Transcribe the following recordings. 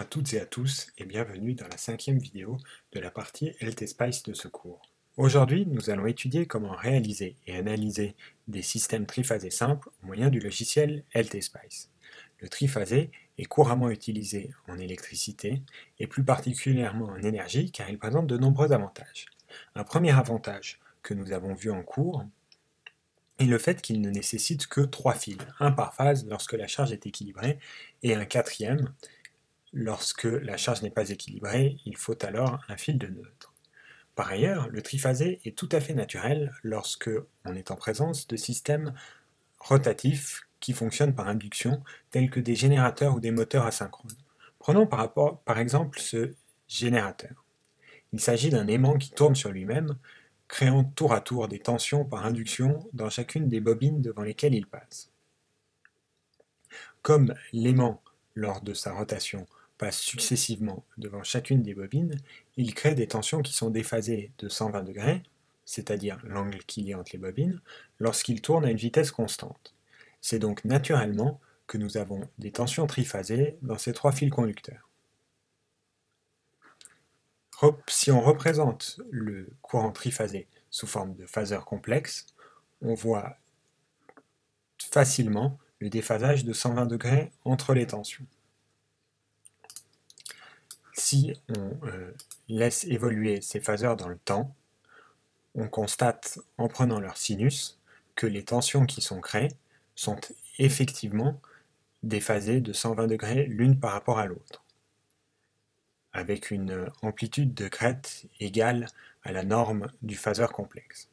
toutes et à tous et bienvenue dans la 5e vidéo de la partie LTSpice de ce cours. Aujourd'hui, nous allons étudier comment réaliser et analyser des systèmes triphasés simples au moyen du logiciel LTSpice. Le triphasé est couramment utilisé en électricité et plus particulièrement en énergie car il présente de nombreux avantages. Un premier avantage que nous avons vu en cours est le fait qu'il ne nécessite que 3 fils, un par phase lorsque la charge est équilibrée et un quatrième. Lorsque la charge n'est pas équilibrée, il faut alors un fil de neutre. Par ailleurs, le triphasé est tout à fait naturel lorsque on est en présence de systèmes rotatifs qui fonctionnent par induction, tels que des générateurs ou des moteurs asynchrones. Prenons par exemple ce générateur. Il s'agit d'un aimant qui tourne sur lui-même, créant tour à tour des tensions par induction dans chacune des bobines devant lesquelles il passe. Comme l'aimant, lors de sa rotation, passe successivement devant chacune des bobines, il crée des tensions qui sont déphasées de 120 degrés, c'est-à-dire l'angle qu'il y a entre les bobines, lorsqu'il tourne à une vitesse constante. C'est donc naturellement que nous avons des tensions triphasées dans ces 3 fils conducteurs. Si on représente le courant triphasé sous forme de phaseur complexe, on voit facilement le déphasage de 120 degrés entre les tensions. Si on laisse évoluer ces phaseurs dans le temps, on constate en prenant leur sinus que les tensions qui sont créées sont effectivement déphasées de 120 degrés l'une par rapport à l'autre, avec une amplitude de crête égale à la norme du phaseur complexe.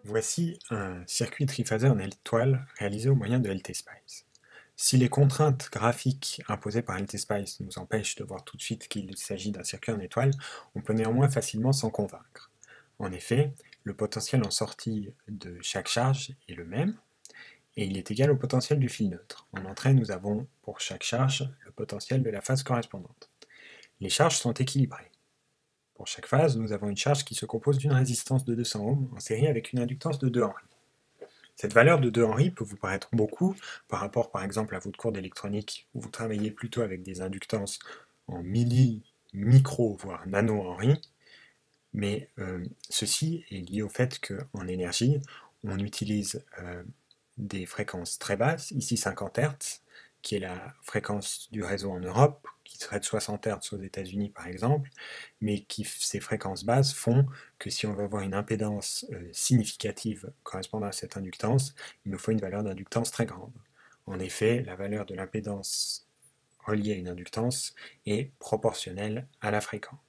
Voici un circuit triphasé en étoile réalisé au moyen de LTSpice. Si les contraintes graphiques imposées par LTSpice nous empêchent de voir tout de suite qu'il s'agit d'un circuit en étoile, on peut néanmoins facilement s'en convaincre. En effet, le potentiel en sortie de chaque charge est le même, et il est égal au potentiel du fil neutre. En entrée, nous avons pour chaque charge le potentiel de la phase correspondante. Les charges sont équilibrées. Pour chaque phase, nous avons une charge qui se compose d'une résistance de 200 ohms en série avec une inductance de 2 Henry. Cette valeur de 2 Henry peut vous paraître beaucoup par rapport par exemple à votre cours d'électronique où vous travaillez plutôt avec des inductances en milli, micro, voire nano Henry, mais ceci est lié au fait qu'en énergie, on utilise des fréquences très basses, ici 50 Hz, qui est la fréquence du réseau en Europe, qui serait de 60 Hz aux États-Unis par exemple, mais ces fréquences basses font que si on veut avoir une impédance significative correspondant à cette inductance, il nous faut une valeur d'inductance très grande. En effet, la valeur de l'impédance reliée à une inductance est proportionnelle à la fréquence.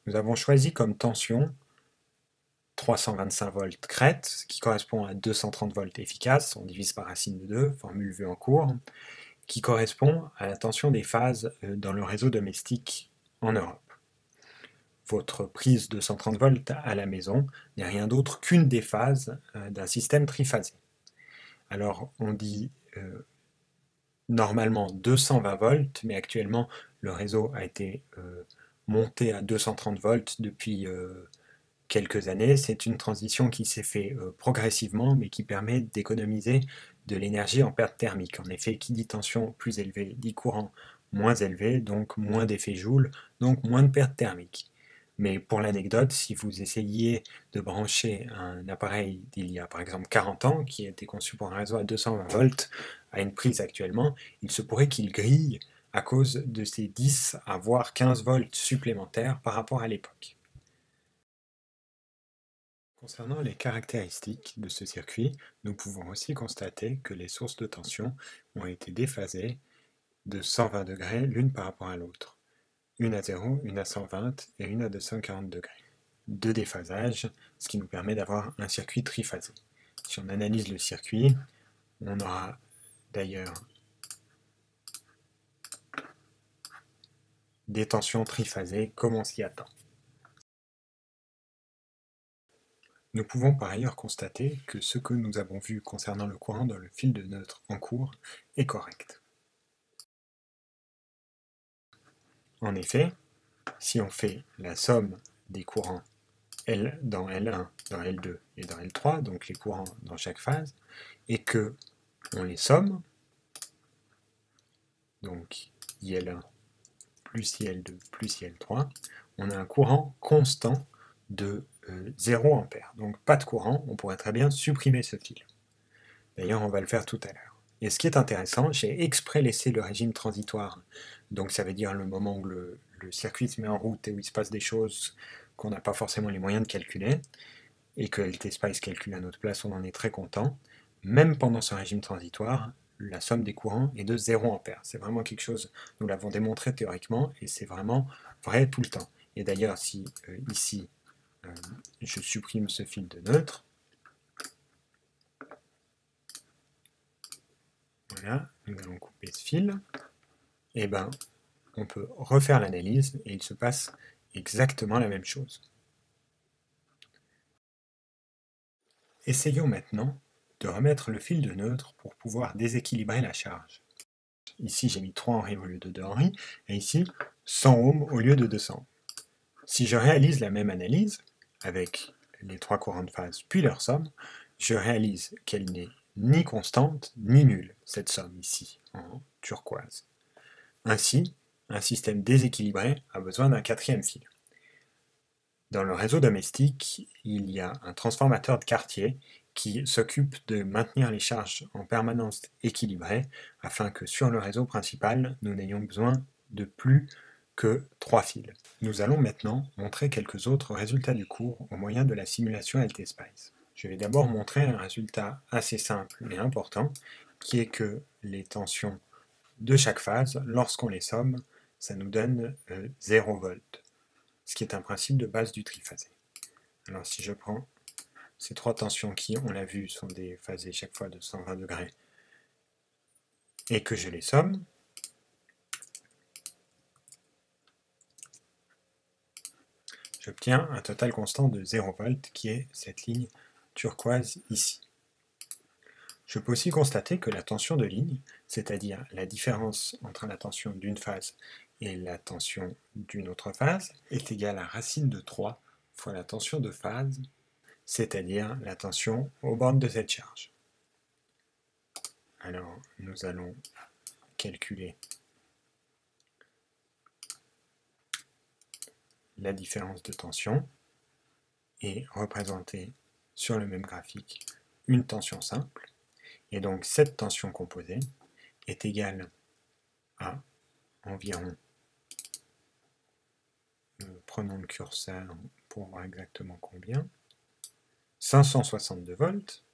Nous avons choisi comme tension 325 volts crête, qui correspond à 230 volts efficace, on divise par racine de 2, formule vue en cours, qui correspond à la tension des phases dans le réseau domestique en Europe. Votre prise de 130 volts à la maison n'est rien d'autre qu'une des phases d'un système triphasé. Alors on dit normalement 220 volts, mais actuellement le réseau a été monté à 230 volts depuis quelques années. C'est une transition qui s'est faite progressivement, mais qui permet d'économiser de l'énergie en perte thermique. En effet, qui dit tension plus élevée, dit courant moins élevé, donc moins d'effet Joule, donc moins de perte thermique. Mais pour l'anecdote, si vous essayiez de brancher un appareil d'il y a par exemple 40 ans, qui a été conçu pour un réseau à 220 volts, à une prise actuellement, il se pourrait qu'il grille à cause de ces 10 à voire 15 volts supplémentaires par rapport à l'époque. Concernant les caractéristiques de ce circuit, nous pouvons aussi constater que les sources de tension ont été déphasées de 120 degrés l'une par rapport à l'autre. Une à 0, une à 120 et une à 240 degrés. Deux déphasages, ce qui nous permet d'avoir un circuit triphasé. Si on analyse le circuit, on aura d'ailleurs des tensions triphasées comme on s'y attend. Nous pouvons par ailleurs constater que ce que nous avons vu concernant le courant dans le fil de neutre en cours est correct. En effet, si on fait la somme des courants dans L1, dans L2 et dans L3, donc les courants dans chaque phase, et que on les somme, donc IL1 plus IL2 plus IL3, on a un courant constant de 0 ampère. Donc pas de courant, on pourrait très bien supprimer ce fil. D'ailleurs, on va le faire tout à l'heure. Et ce qui est intéressant, j'ai exprès laissé le régime transitoire. Donc ça veut dire le moment où le circuit se met en route et où il se passe des choses qu'on n'a pas forcément les moyens de calculer, et que LTSpice calcule à notre place, on en est très content. Même pendant ce régime transitoire, la somme des courants est de 0 ampère. C'est vraiment quelque chose, nous l'avons démontré théoriquement, et c'est vraiment vrai tout le temps. Et d'ailleurs, si ici, je supprime ce fil de neutre, voilà, nous allons couper ce fil, et ben, on peut refaire l'analyse, et il se passe exactement la même chose. Essayons maintenant de remettre le fil de neutre pour pouvoir déséquilibrer la charge. Ici, j'ai mis 3 Henri au lieu de 2 Henri, et ici, 100 ohms au lieu de 200. Si je réalise la même analyse, avec les 3 courants de phase puis leur somme, je réalise qu'elle n'est ni constante ni nulle, cette somme ici, en turquoise. Ainsi, un système déséquilibré a besoin d'un quatrième fil. Dans le réseau domestique, il y a un transformateur de quartier qui s'occupe de maintenir les charges en permanence équilibrées afin que sur le réseau principal, nous n'ayons besoin de plus que 3 fils. Nous allons maintenant montrer quelques autres résultats du cours au moyen de la simulation LTSpice. Je vais d'abord montrer un résultat assez simple mais important, qui est que les tensions de chaque phase, lorsqu'on les somme, ça nous donne 0 volts, ce qui est un principe de base du triphasé. Alors si je prends ces 3 tensions qui, on l'a vu, sont des phasés chaque fois de 120 degrés, et que je les somme, j'obtiens un total constant de 0 volts, qui est cette ligne turquoise ici. Je peux aussi constater que la tension de ligne, c'est-à-dire la différence entre la tension d'une phase et la tension d'une autre phase, est égale à racine de 3 fois la tension de phase, c'est-à-dire la tension aux bornes de cette charge. Alors, nous allons calculer la différence de tension et représenter sur le même graphique une tension simple. Et donc cette tension composée est égale à environ, prenons le curseur pour voir exactement combien, 562 volts,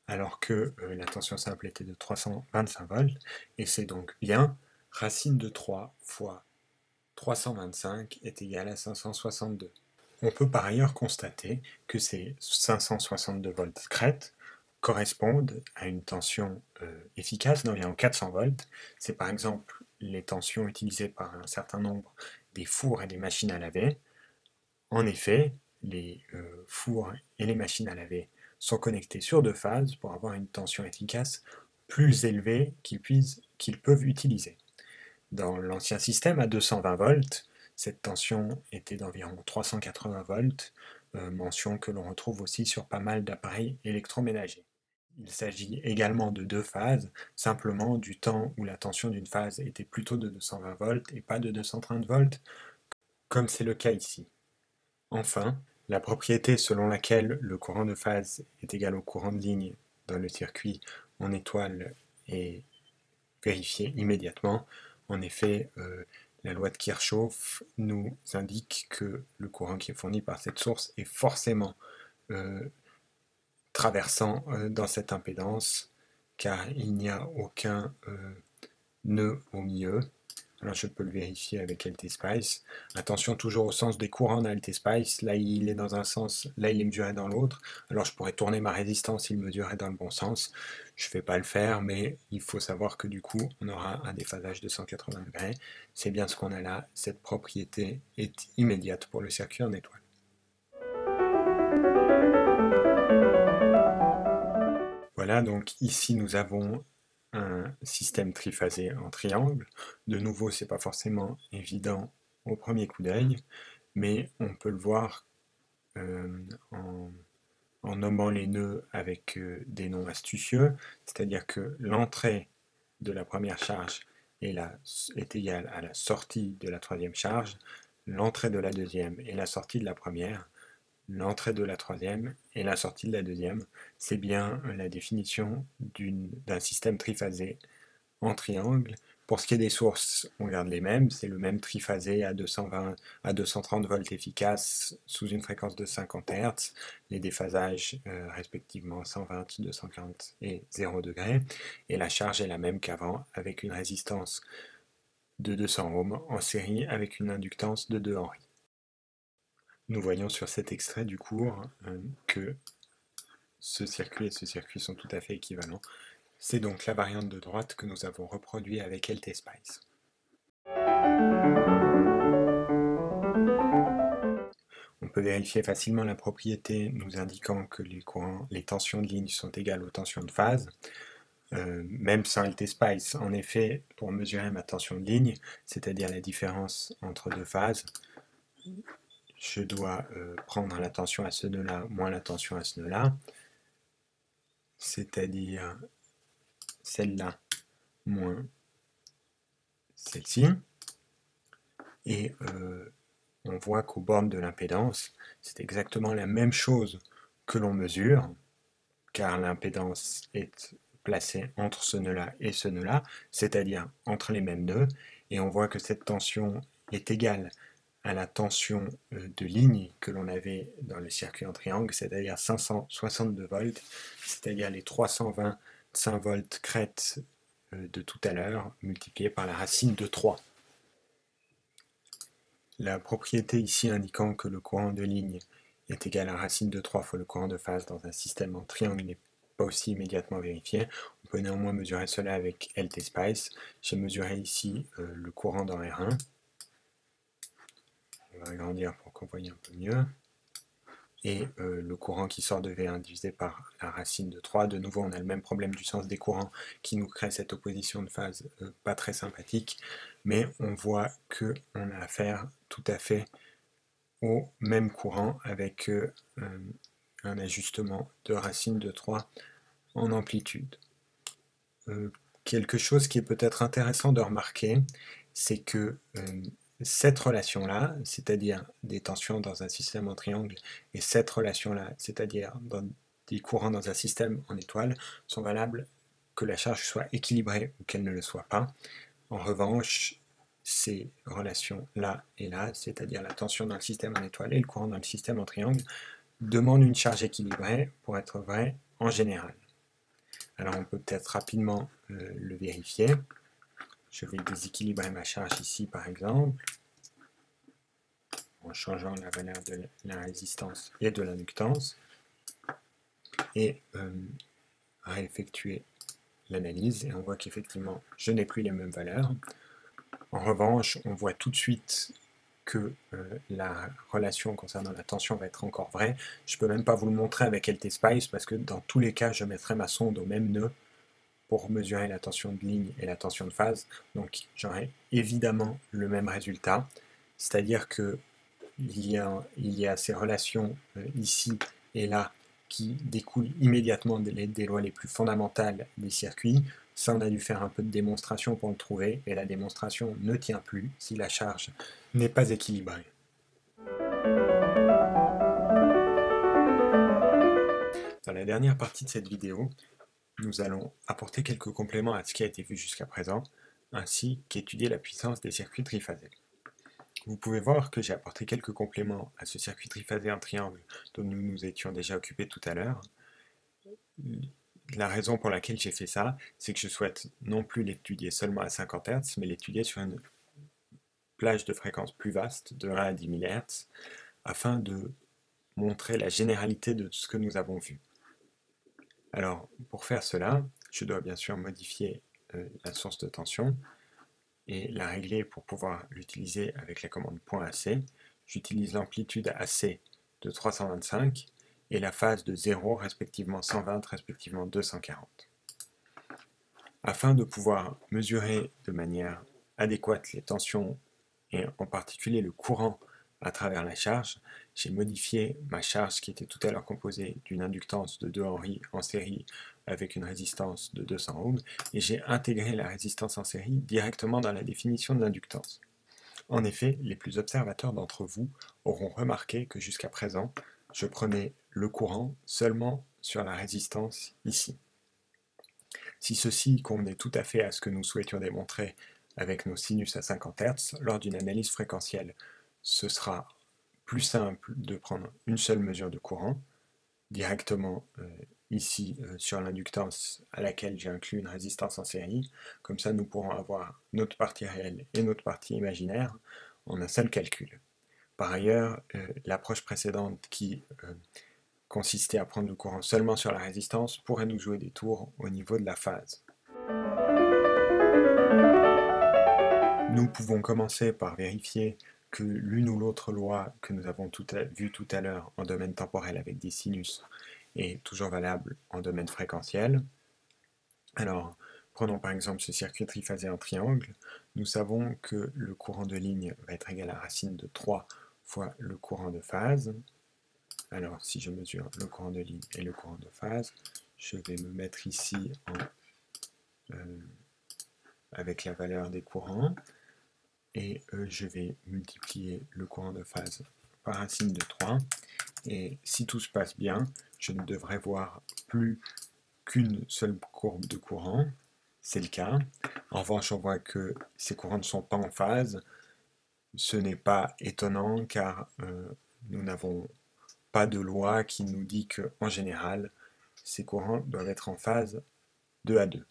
alors que la tension simple était de 325 volts, et c'est donc bien racine de 3 fois 325 est égal à 562. On peut par ailleurs constater que ces 562 volts crête correspondent à une tension efficace d'environ 400 volts. C'est par exemple les tensions utilisées par un certain nombre des fours et des machines à laver. En effet, les fours et les machines à laver sont connectés sur 2 phases pour avoir une tension efficace plus élevée qu'ils peuvent utiliser. Dans l'ancien système à 220 volts, cette tension était d'environ 380 volts, mention que l'on retrouve aussi sur pas mal d'appareils électroménagers. Il s'agit également de 2 phases, simplement du temps où la tension d'une phase était plutôt de 220 volts et pas de 230 volts, comme c'est le cas ici. Enfin, la propriété selon laquelle le courant de phase est égal au courant de ligne dans le circuit en étoile est vérifiée immédiatement. En effet, la loi de Kirchhoff nous indique que le courant qui est fourni par cette source est forcément traversant dans cette impédance, car il n'y a aucun nœud au milieu. Alors je peux le vérifier avec LTSpice. Attention toujours au sens des courants dans LTSpice. Là il est dans un sens, là il est mesuré dans l'autre. Alors je pourrais tourner ma résistance, il mesurait dans le bon sens. Je ne vais pas le faire, mais il faut savoir que du coup on aura un déphasage de 180 degrés. C'est bien ce qu'on a là. Cette propriété est immédiate pour le circuit en étoile. Voilà, donc ici nous avons un système triphasé en triangle. De nouveau, c'est pas forcément évident au premier coup d'œil, mais on peut le voir en nommant les nœuds avec des noms astucieux, c'est-à-dire que l'entrée de la première charge est égale à la sortie de la troisième charge, l'entrée de la deuxième et la sortie de la première, l'entrée de la troisième et la sortie de la deuxième. C'est bien la définition d'un système triphasé en triangle. Pour ce qui est des sources, on garde les mêmes, c'est le même triphasé à 220 à 230 volts efficace sous une fréquence de 50 Hz, les déphasages respectivement 120, 240 et 0 degré, et la charge est la même qu'avant avec une résistance de 200 ohms en série avec une inductance de 2 Henry. Nous voyons sur cet extrait du cours que ce circuit et ce circuit sont tout à fait équivalents. C'est donc la variante de droite que nous avons reproduite avec LTSpice. On peut vérifier facilement la propriété nous indiquant que les tensions de ligne sont égales aux tensions de phase, même sans LTSpice. En effet, pour mesurer ma tension de ligne, c'est-à-dire la différence entre deux phases, je dois prendre la tension à ce nœud-là moins la tension à ce nœud-là, c'est-à-dire celle-là moins celle-ci. Et on voit qu'aux bornes de l'impédance, c'est exactement la même chose que l'on mesure, car l'impédance est placée entre ce nœud-là et ce nœud-là, c'est-à-dire entre les mêmes nœuds, et on voit que cette tension est égale à la tension de ligne que l'on avait dans le circuit en triangle, c'est-à-dire 562 volts, c'est-à-dire les 325 volts crête de tout à l'heure, multipliés par la racine de 3. La propriété ici indiquant que le courant de ligne est égal à racine de 3 fois le courant de phase dans un système en triangle n'est pas aussi immédiatement vérifiée. On peut néanmoins mesurer cela avec LTSpice. J'ai mesuré ici le courant dans R1. On va agrandir pour qu'on voie un peu mieux. Et le courant qui sort de V1 divisé par la racine de 3. De nouveau, on a le même problème du sens des courants qui nous crée cette opposition de phase pas très sympathique, mais on voit qu'on a affaire tout à fait au même courant avec un ajustement de racine de 3 en amplitude. Quelque chose qui est peut-être intéressant de remarquer, c'est que cette relation-là, c'est-à-dire des tensions dans un système en triangle, et cette relation-là, c'est-à-dire des courants dans un système en étoile, sont valables que la charge soit équilibrée ou qu'elle ne le soit pas. En revanche, ces relations-là et là, c'est-à-dire la tension dans le système en étoile et le courant dans le système en triangle, demandent une charge équilibrée pour être vrai en général. Alors on peut peut-être rapidement le vérifier. Je vais déséquilibrer ma charge ici par exemple, en changeant la valeur de la résistance et de l'inductance, et réeffectuer l'analyse, et on voit qu'effectivement je n'ai plus les mêmes valeurs. En revanche, on voit tout de suite que la relation concernant la tension va être encore vraie. Je ne peux même pas vous le montrer avec LTSpice parce que dans tous les cas, je mettrai ma sonde au même nœud pour mesurer la tension de ligne et la tension de phase. Donc j'aurai évidemment le même résultat, c'est-à-dire que il y a ces relations ici et là qui découlent immédiatement des lois les plus fondamentales des circuits. Ça, on a dû faire un peu de démonstration pour le trouver, et la démonstration ne tient plus si la charge n'est pas équilibrée. Dans la dernière partie de cette vidéo, nous allons apporter quelques compléments à ce qui a été vu jusqu'à présent, ainsi qu'étudier la puissance des circuits triphasés. Vous pouvez voir que j'ai apporté quelques compléments à ce circuit triphasé en triangle dont nous nous étions déjà occupés tout à l'heure. La raison pour laquelle j'ai fait ça, c'est que je souhaite non plus l'étudier seulement à 50 Hz, mais l'étudier sur une plage de fréquences plus vaste, de 1 à 10 000 Hz, afin de montrer la généralité de ce que nous avons vu. Alors, pour faire cela, je dois bien sûr modifier la source de tension et la régler pour pouvoir l'utiliser avec la commande .AC. J'utilise l'amplitude AC de 325 et la phase de 0, respectivement 120, respectivement 240. Afin de pouvoir mesurer de manière adéquate les tensions et en particulier le courant à travers la charge, j'ai modifié ma charge qui était tout à l'heure composée d'une inductance de 2 Henry en série avec une résistance de 200 ohms, et j'ai intégré la résistance en série directement dans la définition de l'inductance. En effet, les plus observateurs d'entre vous auront remarqué que jusqu'à présent, je prenais le courant seulement sur la résistance ici. Si ceci convenait tout à fait à ce que nous souhaitions démontrer avec nos sinus à 50 Hz, lors d'une analyse fréquentielle, ce sera plus simple de prendre une seule mesure de courant, directement ici sur l'inductance à laquelle j'ai inclus une résistance en série. Comme ça, nous pourrons avoir notre partie réelle et notre partie imaginaire en un seul calcul. Par ailleurs, l'approche précédente qui consistait à prendre le courant seulement sur la résistance pourrait nous jouer des tours au niveau de la phase. Nous pouvons commencer par vérifier que l'une ou l'autre loi que nous avons vue tout à l'heure en domaine temporel avec des sinus est toujours valable en domaine fréquentiel. Alors, prenons par exemple ce circuit triphasé en triangle. Nous savons que le courant de ligne va être égal à racine de 3 fois le courant de phase. Alors, si je mesure le courant de ligne et le courant de phase, je vais me mettre ici avec la valeur des courants, et je vais multiplier le courant de phase par racine de 3, et si tout se passe bien, je ne devrais voir plus qu'une seule courbe de courant. C'est le cas. En revanche, on voit que ces courants ne sont pas en phase. Ce n'est pas étonnant car nous n'avons pas de loi qui nous dit qu'en général, ces courants doivent être en phase 2 à 2.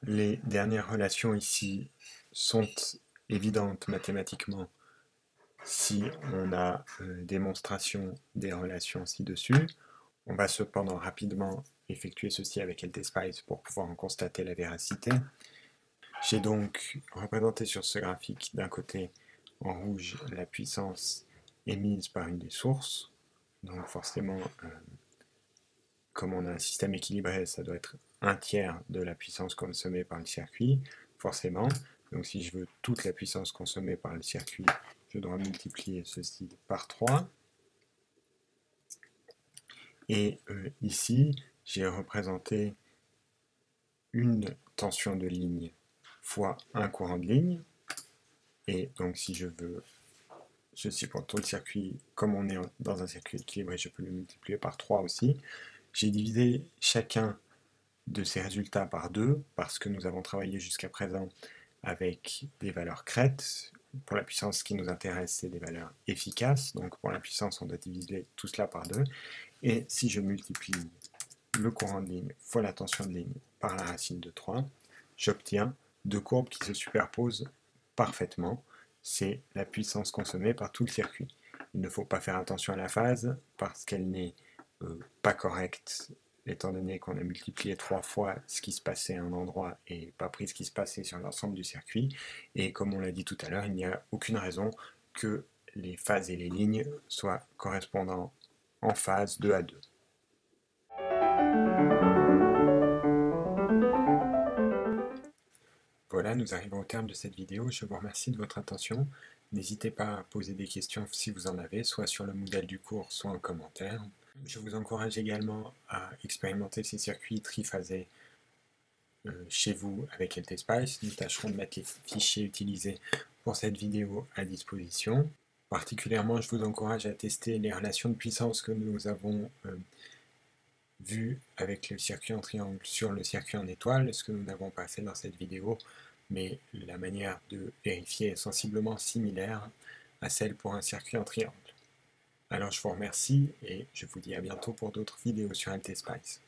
Les dernières relations ici sont évidentes mathématiquement si on a démonstration des relations ci-dessus. On va cependant rapidement effectuer ceci avec LTSpice pour pouvoir en constater la véracité. J'ai donc représenté sur ce graphique d'un côté en rouge la puissance émise par une des sources. Donc forcément, comme on a un système équilibré, ça doit être un tiers de la puissance consommée par le circuit, forcément. Donc si je veux toute la puissance consommée par le circuit, je dois multiplier ceci par 3. Et ici, j'ai représenté une tension de ligne fois un courant de ligne. Et donc si je veux ceci pour tout le circuit, comme on est dans un circuit équilibré, je peux le multiplier par 3 aussi. J'ai divisé chacun de ces résultats par 2 parce que nous avons travaillé jusqu'à présent avec des valeurs crêtes. Pour la puissance qui nous intéresse, c'est des valeurs efficaces. Donc pour la puissance, on doit diviser tout cela par 2. Et si je multiplie le courant de ligne fois la tension de ligne par la racine de 3, j'obtiens deux courbes qui se superposent parfaitement. C'est la puissance consommée par tout le circuit. Il ne faut pas faire attention à la phase parce qu'elle n'est pas correcte étant donné qu'on a multiplié 3 fois ce qui se passait à un endroit et pas pris ce qui se passait sur l'ensemble du circuit. Et comme on l'a dit tout à l'heure, il n'y a aucune raison que les phases et les lignes soient correspondants en phase 2 à 2. Voilà, nous arrivons au terme de cette vidéo. Je vous remercie de votre attention. N'hésitez pas à poser des questions si vous en avez, soit sur le modèle du cours, soit en commentaire. Je vous encourage également à expérimenter ces circuits triphasés chez vous avec LTSpice. Nous tâcherons de mettre les fichiers utilisés pour cette vidéo à disposition. Particulièrement, je vous encourage à tester les relations de puissance que nous avons vues avec le circuit en triangle sur le circuit en étoile, ce que nous n'avons pas fait dans cette vidéo, mais la manière de vérifier est sensiblement similaire à celle pour un circuit en triangle. Alors je vous remercie et je vous dis à bientôt pour d'autres vidéos sur LTSpice.